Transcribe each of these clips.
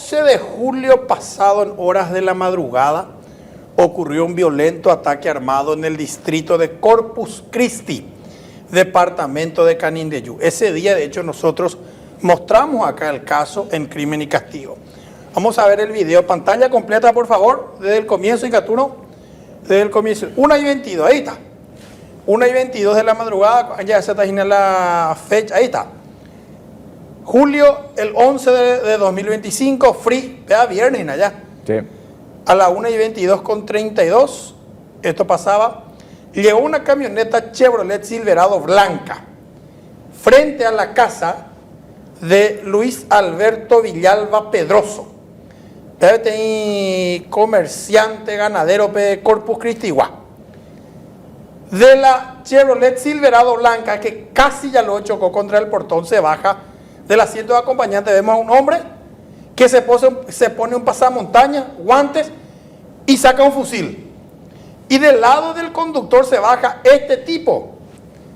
11 de julio pasado, en horas de la madrugada, ocurrió un violento ataque armado en el distrito de Corpus Christi, departamento de Canindeyú. Ese día, de hecho, nosotros mostramos acá el caso en Crimen y Castigo. Vamos a ver el video, pantalla completa, por favor, desde el comienzo, Icatuno, desde el comienzo, 1:22, ahí está. 1:22 de la madrugada, ya se está en la fecha, ahí está. Julio, el 11 de 2025, free, vea, viernes allá. Sí. A las 1:22 con 32, esto pasaba, llegó una camioneta Chevrolet Silverado blanca frente a la casa de Luis Alberto Villalba Pedroso, comerciante ganadero de Corpus Christi. De la Chevrolet Silverado blanca, que casi ya lo chocó contra el portón, se baja del asiento de acompañante. Vemos a un hombre que se pone un pasamontaña, guantes y saca un fusil. Y del lado del conductor se baja este tipo,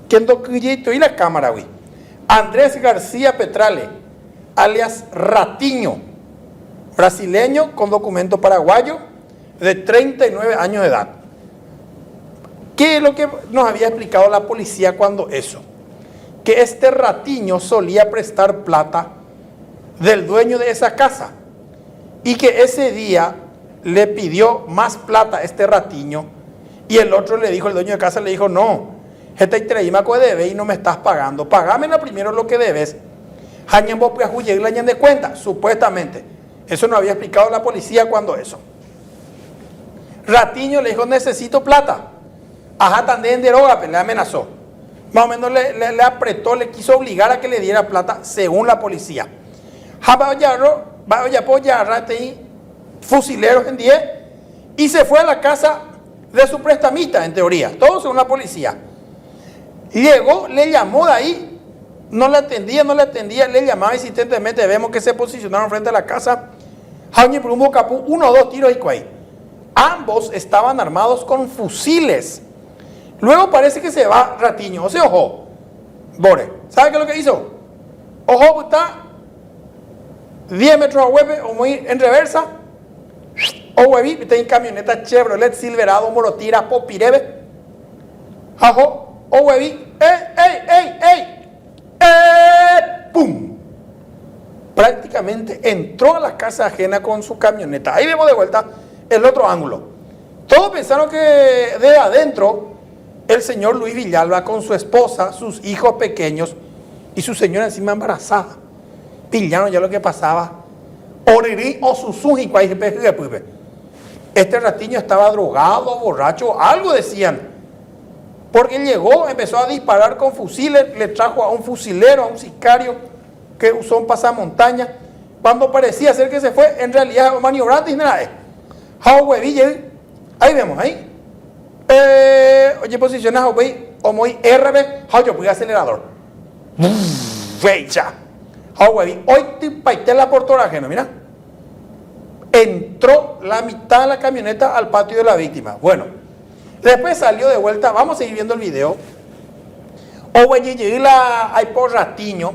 que y la cámara, güey. Andrés García Petrale, alias Ratiño, brasileño con documento paraguayo, de 39 años de edad. ¿Qué es lo que nos había explicado la policía cuando eso? Que este Ratiño solía prestar plata del dueño de esa casa y que ese día le pidió más plata a este Ratiño y el otro le dijo, el dueño de casa le dijo, no, este treímaco debe y no me estás pagando, pagame primero lo que debes, de cuenta, supuestamente. Eso nos había explicado la policía cuando eso. Ratiño le dijo, necesito plata. Ajá, también de droga, le amenazó. Más o menos le apretó, le quiso obligar a que le diera plata, según la policía. Fusileros en 10 y se fue a la casa de su prestamista, en teoría, todo según la policía. Llegó, le llamó de ahí, no le atendía, le llamaba insistentemente. Vemos que se posicionaron frente a la casa. Uno o dos tiros y ahí. Ambos estaban armados con fusiles. Luego parece que se va Ratiño, o sea, ojo, Bore, ¿sabe qué es lo que hizo? Ojo, está 10 metros a hueve, o muy en reversa, o hueví, está en camioneta Chevrolet Silverado, Morotira, Popirebe, ojo, o hueví, ¡pum! Prácticamente entró a la casa ajena con su camioneta. Ahí vemos de vuelta el otro ángulo. Todos pensaron que de adentro el señor Luis Villalba con su esposa, sus hijos pequeños y su señora encima embarazada. Pillaron ya lo que pasaba. Este Ratiño estaba drogado, borracho, algo decían. Porque llegó, empezó a disparar con fusiles, le trajo a un fusilero, a un sicario que usó un pasamontaña. Cuando parecía ser que se fue, en realidad maniobrante y nada. Ahí vemos, ahí. Oye, posicionado, güey, o muy RB, yo voy acelerador. Fecha. Hoy te paité la portorágena, mira. Entró la mitad de la camioneta al patio de la víctima. Bueno, después salió de vuelta, vamos a seguir viendo el video. Hay por Ratiño,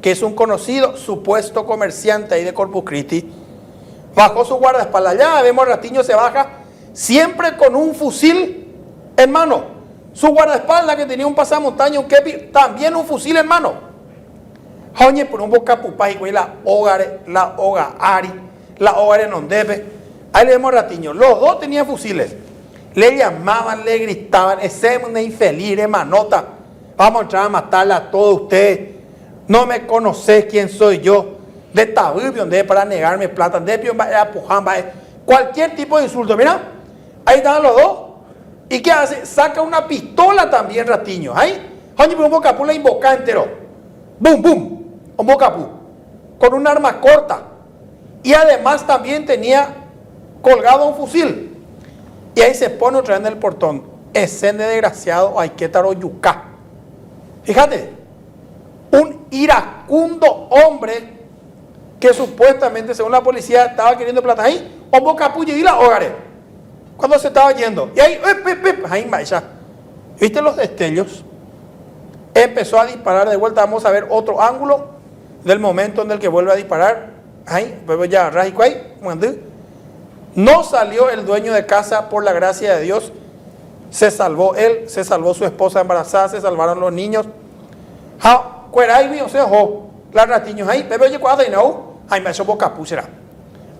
que es un conocido supuesto comerciante ahí de Corpus Christi. Bajó su guardaespaldas, ya vemos Ratiño se baja, siempre con un fusil en mano. Su guardaespaldas, que tenía un pasamontaña, un kepi, también un fusil en mano. Oye, por un boca pupay, güey, la hogare non debe. Ahí le vemos a Ratiño. Los dos tenían fusiles. Le llamaban, le gritaban, ese es una infeliz, manota. Vamos a entrar a matarla a todos ustedes. No me conocés quién soy yo. De tabibio, de para negarme plata, de pio, cualquier tipo de insulto. Mira, ahí estaban los dos. ¿Y qué hace? Saca una pistola también, Ratiño. Ahí, oye, un bocapú la invoca entero. ¡Bum, bum! Un bocapú. Con un arma corta. Y además también tenía colgado un fusil. Y ahí se pone otra vez en el portón. Escene desgraciado, hay que taro yucá. Fíjate, un iracundo hombre que supuestamente, según la policía, estaba queriendo plata ahí, o bocapú y la hogaré. Cuando se estaba yendo. Y ahí, ahí, ¿viste los destellos? Empezó a disparar de vuelta. Vamos a ver otro ángulo del momento en el que vuelve a disparar. ahí, ya, no salió el dueño de casa por la gracia de Dios. Se salvó él, se salvó su esposa embarazada, se salvaron los niños. La ratiños ahí,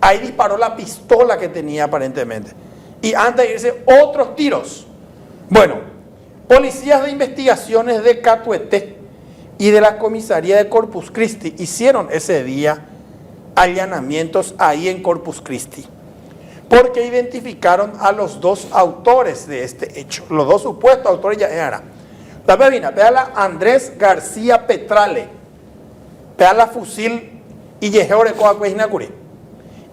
ahí disparó la pistola que tenía aparentemente. Y antes de irse, otros tiros. Bueno, policías de investigaciones de Catuete y de la comisaría de Corpus Christi hicieron ese día allanamientos ahí en Corpus Christi, porque identificaron a los dos autores de este hecho, los dos supuestos autores ya eran. Véala Andrés García Petrale, véala Fusil y Yejeore Coacuejinacuri.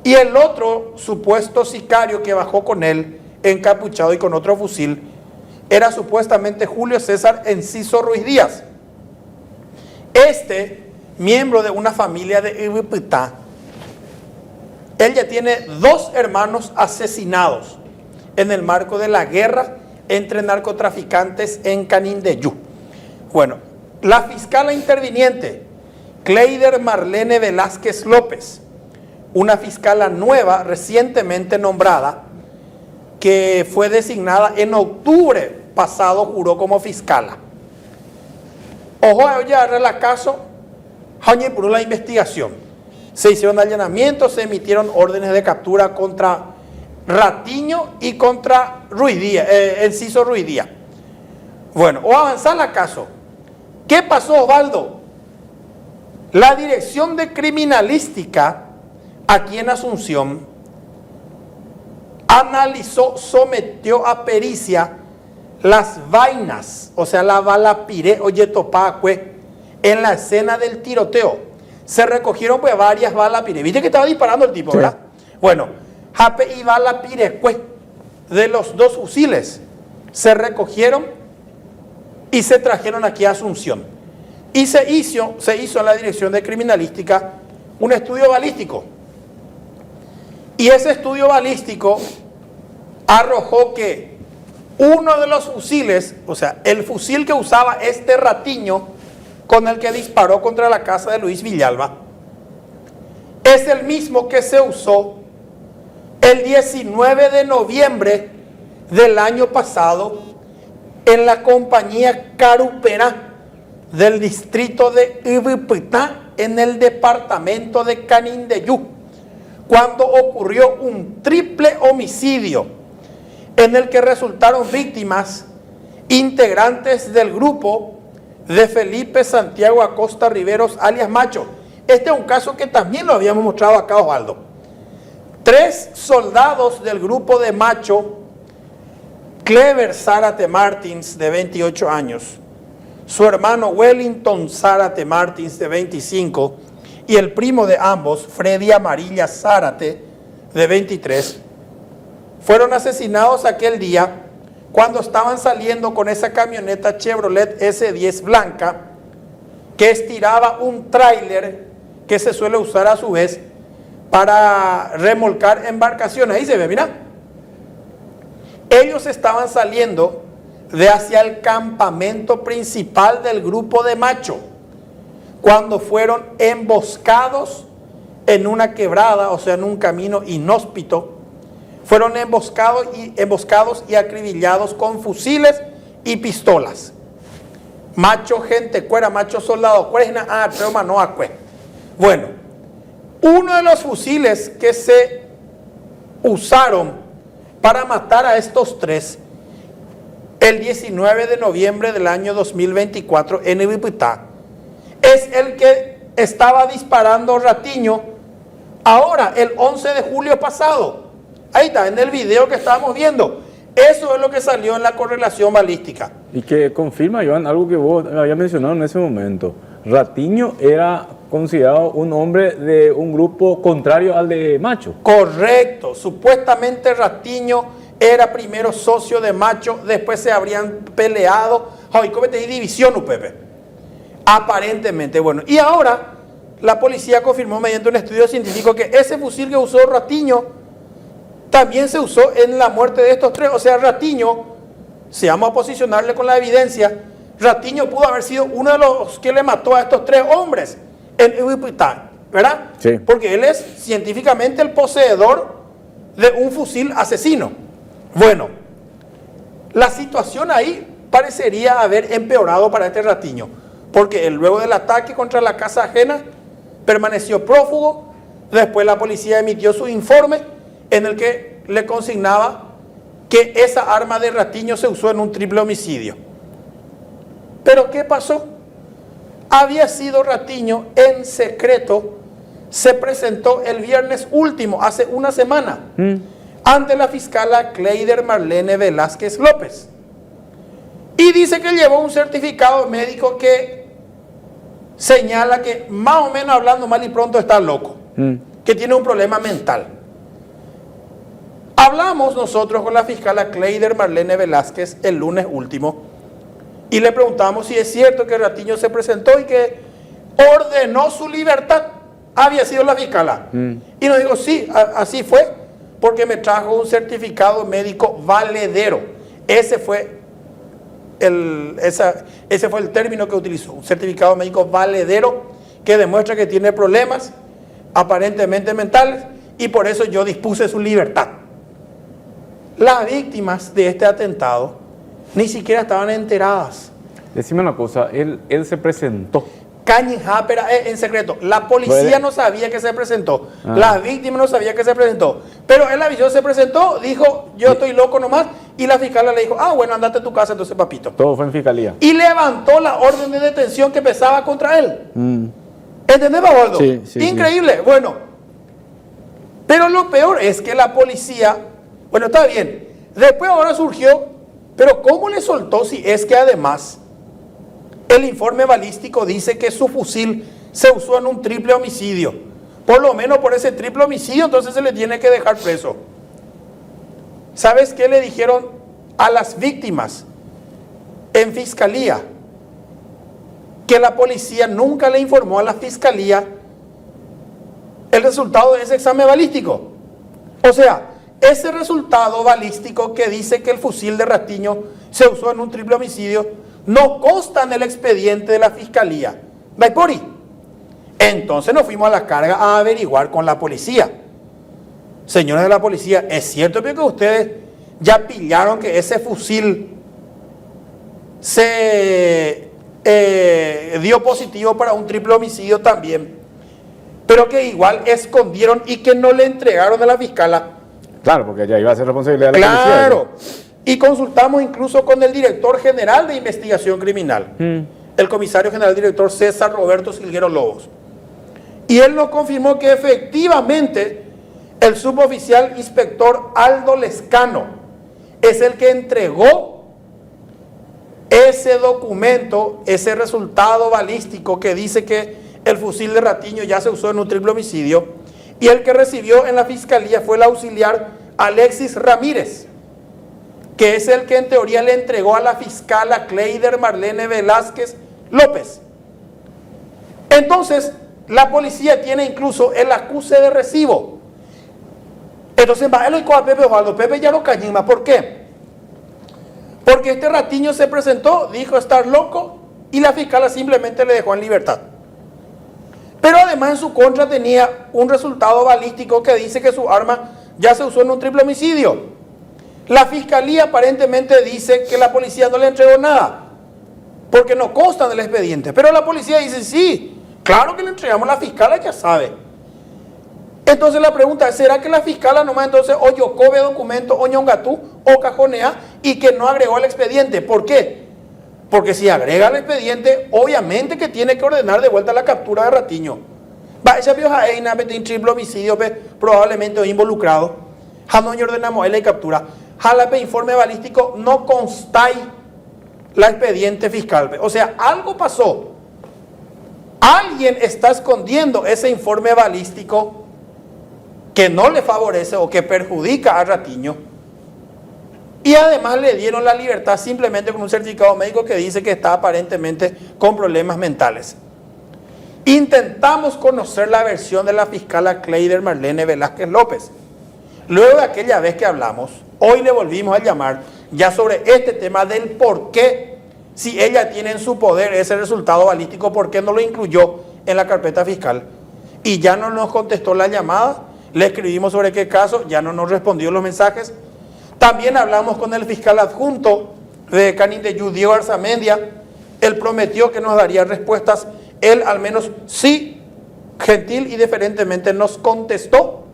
Y el otro supuesto sicario que bajó con él, encapuchado y con otro fusil, era supuestamente Julio César Enciso Ruiz Díaz. Este, miembro de una familia de Ibipitá, él ya tiene 2 hermanos asesinados en el marco de la guerra entre narcotraficantes en Canindeyú. Bueno, la fiscala interviniente, Cleider Marlene Velázquez López, una fiscala nueva recientemente nombrada, que fue designada en octubre pasado, juró como fiscala. Ojo a ya el caso, por la investigación. Se hicieron allanamientos, se emitieron órdenes de captura contra Ratiño y contra Ruiz Díaz, Enciso Ruiz Díaz. Bueno, o avanzar el caso. ¿Qué pasó, Osvaldo? La Dirección de Criminalística aquí en Asunción analizó, sometió a pericia las vainas, o sea, la bala pire o yetopacue en la escena del tiroteo. Se recogieron pues varias balas pire. ¿Viste que estaba disparando el tipo, sí, verdad? Bueno, jape y bala pire pues, de los 2 fusiles se recogieron y se trajeron aquí a Asunción. Y se hizo en la Dirección de Criminalística un estudio balístico. Y ese estudio balístico arrojó que uno de los fusiles, o sea, el fusil que usaba este Ratiño con el que disparó contra la casa de Luis Villalba, es el mismo que se usó el 19 de noviembre del año pasado en la compañía Carupera del distrito de Ibipitá, en el departamento de Canindeyú, cuando ocurrió un triple homicidio en el que resultaron víctimas integrantes del grupo de Felipe Santiago Acosta Riveros, alias Macho. Este es un caso que también lo habíamos mostrado acá, Osvaldo. 3 soldados del grupo de Macho, Clever Zárate Martins, de 28 años, su hermano Wellington Zárate Martins, de 25, y el primo de ambos, Freddy Amarilla Zárate, de 23, fueron asesinados aquel día cuando estaban saliendo con esa camioneta Chevrolet S10 blanca que estiraba un tráiler que se suele usar a su vez para remolcar embarcaciones. Ahí se ve, mira. Ellos estaban saliendo de hacia el campamento principal del grupo de Macho cuando fueron emboscados en una quebrada, o sea, en un camino inhóspito. Fueron emboscados y acribillados con fusiles y pistolas. Macho gente cuera, macho soldado cuera, no acue. Bueno, uno de los fusiles que se usaron para matar a estos 3 el 19 de noviembre del año 2024 en Ibipitá es el que estaba disparando Ratiño ahora, el 11 de julio pasado. Ahí está, en el video que estábamos viendo. Eso es lo que salió en la correlación balística. Y que confirma, Joan, algo que vos habías mencionado en ese momento. Ratiño era considerado un hombre de un grupo contrario al de Macho. Correcto. Supuestamente Ratiño era primero socio de Macho, después se habrían peleado. Ay, ¿cómo te di división, Pepe? Aparentemente, bueno. Y ahora la policía confirmó mediante un estudio científico que ese fusil que usó Ratiño también se usó en la muerte de estos 3. O sea, Ratiño, si vamos a posicionarle con la evidencia, Ratiño pudo haber sido uno de los que le mató a estos 3 hombres en Ibipitá. ¿verdad? Sí. Porque él es científicamente el poseedor de un fusil asesino. Bueno, la situación ahí parecería haber empeorado para este Ratiño, porque él, luego del ataque contra la casa ajena, permaneció prófugo. Después la policía emitió su informe en el que le consignaba que esa arma de Ratiño se usó en un triple homicidio. Pero ¿qué pasó? Había sido Ratiño en secreto, se presentó el viernes último, hace una semana, ante la fiscala Cleider Marlene Velázquez López. Y dice que llevó un certificado médico que señala que, más o menos hablando mal y pronto, está loco, que tiene un problema mental. Hablamos nosotros con la fiscala Cleider Marlene Velázquez el lunes último y le preguntamos si es cierto que Ratiño se presentó y que ordenó su libertad. Había sido la fiscala. Y nos dijo, sí, así fue, porque me trajo un certificado médico valedero. Ese fue el término que utilizó, un certificado médico valedero que demuestra que tiene problemas aparentemente mentales y por eso yo dispuse su libertad. Las víctimas de este atentado ni siquiera estaban enteradas. Decime una cosa, él se presentó. Cañijá, pero en secreto. La policía no sabía que se presentó. Las víctimas no sabían que se presentó. Pero él avisó, se presentó, dijo, yo estoy loco nomás. Y la fiscal le dijo, bueno, andate a tu casa entonces, papito. Todo fue en fiscalía. Y levantó la orden de detención que pesaba contra él. ¿Entendés, Babaldo? Sí, increíble. Sí. Bueno, pero lo peor es que la policía, bueno, está bien. Después ahora surgió, pero ¿cómo le soltó si es que además el informe balístico dice que su fusil se usó en un triple homicidio? Por lo menos por ese triple homicidio entonces se le tiene que dejar preso. ¿Sabes qué le dijeron a las víctimas en fiscalía? Que la policía nunca le informó a la fiscalía el resultado de ese examen balístico. O sea, ese resultado balístico que dice que el fusil de Ratiño se usó en un triple homicidio no consta en el expediente de la fiscalía. ¿Vaipori? Entonces nos fuimos a la carga a averiguar con la policía. Señores de la policía, ¿es cierto que ustedes ya pillaron que ese fusil se dio positivo para un triple homicidio también, pero que igual escondieron y que no le entregaron a la fiscala? Claro, porque ya iba a ser responsabilidad de la policía. Claro. Y consultamos incluso con el director general de investigación criminal, el comisario general director César Roberto Silguero Lobos. Y él nos confirmó que efectivamente el suboficial inspector Aldo Lescano es el que entregó ese documento, ese resultado balístico que dice que el fusil de Ratiño ya se usó en un triple homicidio, y el que recibió en la fiscalía fue el auxiliar Alexis Ramírez, que es el que en teoría le entregó a la fiscala Cleider Marlene Velázquez López. Entonces, la policía tiene incluso el acuse de recibo. Entonces, va él con a Pepe Osvaldo. Pepe ya lo cañima. ¿Por qué? Porque este Ratiño se presentó, dijo estar loco, y la fiscala simplemente le dejó en libertad. Pero además en su contra tenía un resultado balístico que dice que su arma ya se usó en un triple homicidio. La fiscalía aparentemente dice que la policía no le entregó nada, porque no consta en el expediente. Pero la policía dice, sí, claro que le entregamos, la fiscala ya sabe. Entonces la pregunta es, ¿será que la fiscala nomás entonces o yocobe documento o ñongatú o cajonea y que no agregó al expediente? ¿Por qué? Porque si agrega al expediente, obviamente que tiene que ordenar de vuelta la captura de Ratiño. Va, esa vieja eina en triple homicidio, probablemente involucrado. Jamón y ordenamos la captura. Jalape informe balístico no consta la expediente fiscal. O sea, algo pasó. Alguien está escondiendo ese informe balístico que no le favorece o que perjudica a Ratiño. Y además le dieron la libertad simplemente con un certificado médico que dice que está aparentemente con problemas mentales. Intentamos conocer la versión de la fiscala Cleider Marlene Velázquez López. Luego de aquella vez que hablamos, hoy le volvimos a llamar ya sobre este tema del por qué, si ella tiene en su poder ese resultado balístico, por qué no lo incluyó en la carpeta fiscal. y ya no nos contestó la llamada. Le escribimos sobre qué caso, ya no nos respondió los mensajes. También hablamos con el fiscal adjunto de Canindeyú, Diego Arzamendia. Él prometió que nos daría respuestas. Él al menos sí, gentil y deferentemente nos contestó.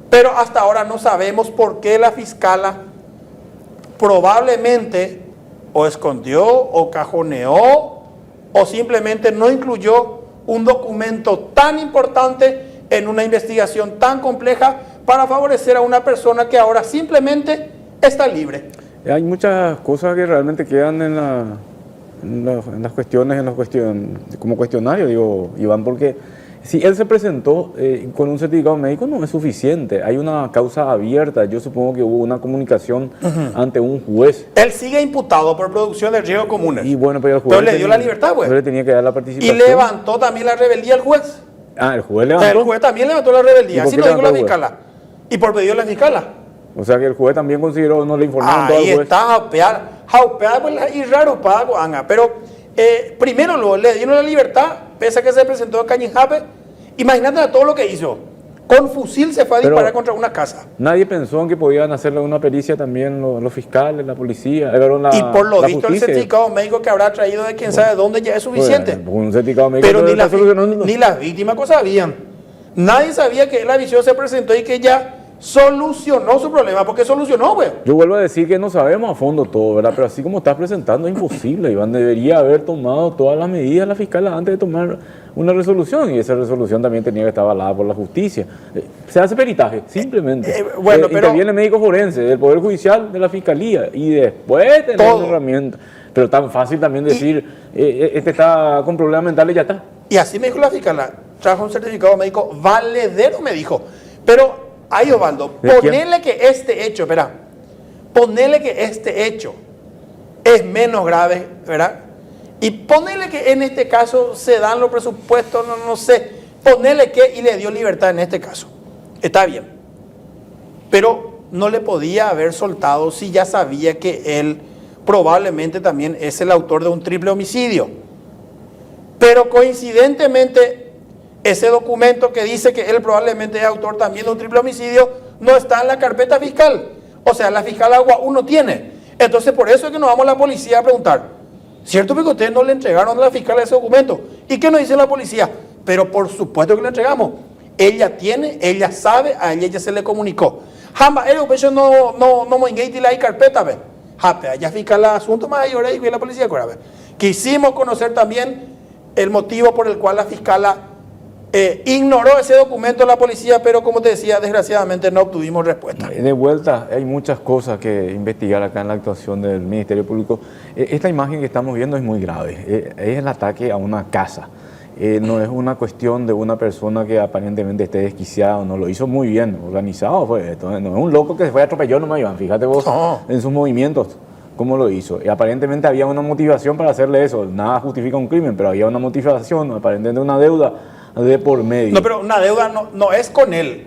Pero hasta ahora no sabemos por qué la fiscala probablemente o escondió o cajoneó o simplemente no incluyó un documento tan importante en una investigación tan compleja para favorecer a una persona que ahora simplemente está libre. Hay muchas cosas que realmente quedan en las cuestiones, como cuestionario, digo, Iván, porque si él se presentó con un certificado médico no es suficiente, hay una causa abierta, yo supongo que hubo una comunicación ante un juez. Él sigue imputado por producción de riesgos comunes. Y bueno, pero el juez le dio la libertad, güey. Le tenía que dar la participación. Y levantó también la rebeldía al juez. Ah, el juez levantó. El juez también levantó la rebeldía, así lo dijo la fiscala. Y por pedido de la fiscala. O sea que el juez también consideró, no le informaron todo al juez. Ahí está, jaupear, pues, y raro pago, anga. Pero primero le dieron la libertad, pese a que se presentó a Cañijape. Imagínate a todo lo que hizo. Con fusil se fue a disparar contra una casa. Nadie pensó en que podían hacerle una pericia también los fiscales, la policía. Y por lo visto el certificado médico que habrá traído de quién sabe dónde ya es suficiente. Bueno, un certificado médico. Pero ni las víctimas sabían. Nadie sabía que la visión se presentó y que ya solucionó su problema, porque solucionó, güey. Yo vuelvo a decir que no sabemos a fondo todo, ¿verdad? Pero así como estás presentando es imposible, Iván. Debería haber tomado todas las medidas la fiscal antes de tomar una resolución, y esa resolución también tenía que estar avalada por la justicia. Se hace peritaje, simplemente. Bueno, pero interviene el médico forense del Poder Judicial, de la Fiscalía, y después tener una herramienta. Pero tan fácil también decir, este está con problemas mentales y ya está. Y así me dijo la fiscal, trajo un certificado médico valedero, me dijo. Pero, ahí Osvaldo, ponele que este hecho, ¿verdad? Ponele que este hecho es menos grave, ¿verdad? Y ponele que en este caso se dan los presupuestos, no sé, ponele que y le dio libertad en este caso. Está bien. Pero no le podía haber soltado si ya sabía que él probablemente también es el autor de un triple homicidio. Pero coincidentemente, ese documento que dice que él probablemente es autor también de un triple homicidio no está en la carpeta fiscal. O sea, la fiscal Agua 1 tiene. Entonces, por eso es que nos vamos a la policía a preguntar. ¿Cierto? Porque ustedes no le entregaron a la fiscal ese documento. ¿Y qué nos dice la policía? Pero por supuesto que le entregamos. Ella tiene, ella sabe, a ella se le comunicó. Jamba, el pecho no moingueiti la carpeta, ve. Jape, allá fiscal asunto mayor y la policía, ve. Quisimos conocer también el motivo por el cual la fiscala ignoró ese documento de la policía, pero como te decía, desgraciadamente no obtuvimos respuesta. De vuelta, hay muchas cosas que investigar acá en la actuación del Ministerio Público. Esta imagen que estamos viendo es muy grave, es el ataque a una casa. No es una cuestión de una persona que aparentemente esté desquiciada o no, lo hizo muy bien, organizado fue esto. No es un loco que se fue a atropellar, no me Iván, fíjate vos en sus movimientos. ¿Cómo lo hizo? Y aparentemente había una motivación para hacerle eso, nada justifica un crimen, pero había una motivación, aparentemente una deuda de por medio. No, pero una deuda no es con él,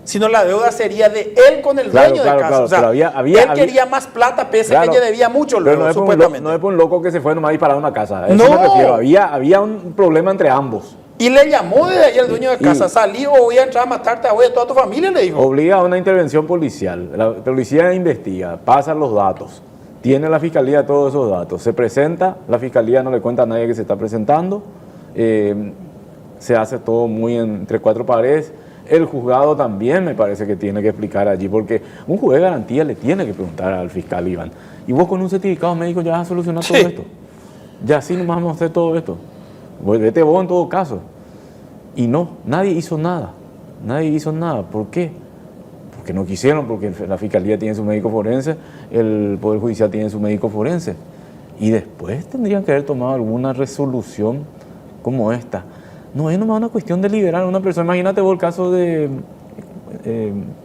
sino la deuda sería de él con el dueño de casa. O sea, él quería más plata, pese a que ella debía mucho, pero luego, supuestamente. No es por un loco que se fue nomás a disparar a una casa, a eso me refiero. Había un problema entre ambos. Y le llamó desde ahí al dueño de casa, salí o voy a entrar a matarte a vos y a toda tu familia, le dijo. Obliga a una intervención policial, la policía investiga, pasa los datos, tiene la fiscalía todos esos datos, se presenta, la fiscalía no le cuenta a nadie que se está presentando, se hace todo muy entre cuatro paredes. El juzgado también me parece que tiene que explicar allí, porque un juez de garantía le tiene que preguntar al fiscal Iván. Y vos con un certificado médico ya vas a solucionar todo esto. Ya así nomás vamos a hacer todo esto. Vete vos en todo caso. Y no, nadie hizo nada. Nadie hizo nada. ¿Por qué? Porque no quisieron, porque la fiscalía tiene su médico forense, el Poder Judicial tiene su médico forense. Y después tendrían que haber tomado alguna resolución como esta. No es nomás una cuestión de liberar a una persona. Imagínate vos el caso de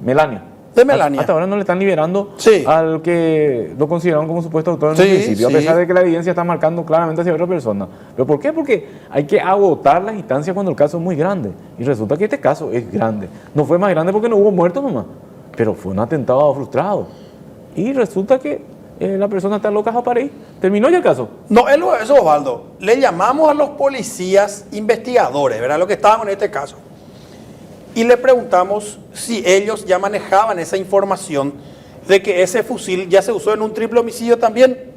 Melania. De Melania. Hasta ahora no le están liberando al que lo consideraron como supuesto autor en el municipio, a pesar de que la evidencia está marcando claramente hacia otra persona. ¿Pero por qué? Porque hay que agotar las instancias cuando el caso es muy grande. Y resulta que este caso es grande. No fue más grande porque no hubo muertos nomás, pero fue un atentado frustrado. Y resulta que la persona está loca para ir. ¿Terminó ya el caso? No, eso, Osvaldo. Le llamamos a los policías investigadores, ¿verdad? Lo que estaban en este caso. Y le preguntamos si ellos ya manejaban esa información de que ese fusil ya se usó en un triple homicidio también.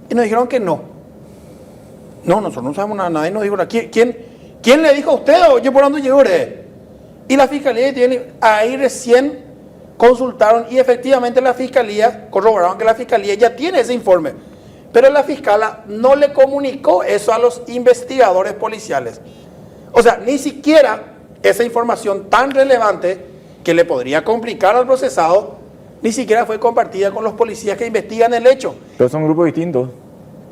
Y nos dijeron que no. No, nosotros no sabemos nada, nadie nos dijo nada. ¿Quién le dijo a usted o yo por dónde llegó? Y la fiscalía tiene, ahí recién consultaron y efectivamente la fiscalía, corroboraron que la fiscalía ya tiene ese informe. Pero la fiscala no le comunicó eso a los investigadores policiales. O sea, ni siquiera esa información tan relevante que le podría complicar al procesado, ni siquiera fue compartida con los policías que investigan el hecho. Pero son grupos distintos.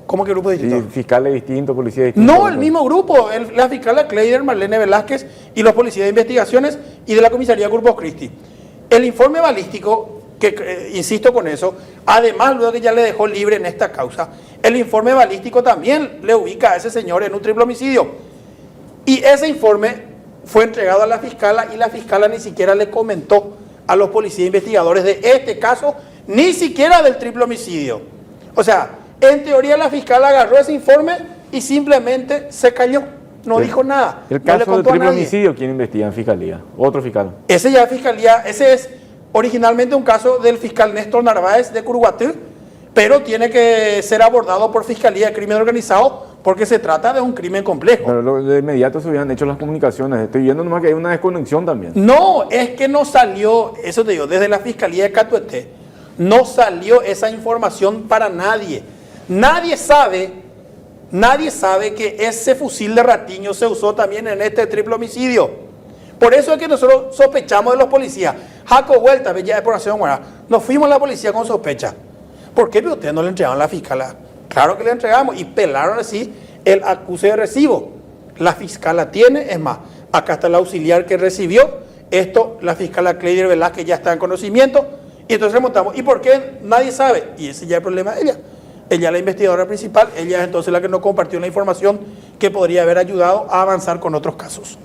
¿Cómo que grupos distintos? Sí, fiscales distintos, policías distintos. No, el mismo grupo, la fiscala Kleider, Marlene Velázquez y los policías de investigaciones y de la comisaría Corpus Christi. El informe balístico, que insisto con eso, además luego que ya le dejó libre en esta causa, el informe balístico también le ubica a ese señor en un triple homicidio. Y ese informe fue entregado a la fiscala y la fiscala ni siquiera le comentó a los policías investigadores de este caso, ni siquiera del triple homicidio. O sea, en teoría la fiscala agarró ese informe y simplemente se cayó, no dijo nada. El caso del triple homicidio, ¿quién investiga en fiscalía? Otro fiscal. Ese ya es fiscalía, ese es originalmente un caso del fiscal Néstor Narváez de Curuguatú, pero tiene que ser abordado por Fiscalía de Crimen Organizado porque se trata de un crimen complejo. Pero de inmediato se habían hecho las comunicaciones. Estoy viendo nomás que hay una desconexión también. No, es que no salió, eso te digo, desde la Fiscalía de Catuete, no salió esa información para nadie. Nadie sabe que ese fusil de Ratiño se usó también en este triple homicidio. Por eso es que nosotros sospechamos de los policías. Jaco Vuelta, Bella de Población Guará, nos fuimos a la policía con sospecha. ¿Por qué ustedes no le entregaron a la fiscala? Claro que le entregamos y pelaron así el acuse de recibo. La fiscala tiene, es más, acá está el auxiliar que recibió esto, la fiscala Kleider Velázquez ya está en conocimiento y entonces remontamos. ¿Y por qué? Nadie sabe. Y ese ya es el problema de ella. Ella es la investigadora principal, ella es entonces la que no compartió la información que podría haber ayudado a avanzar con otros casos.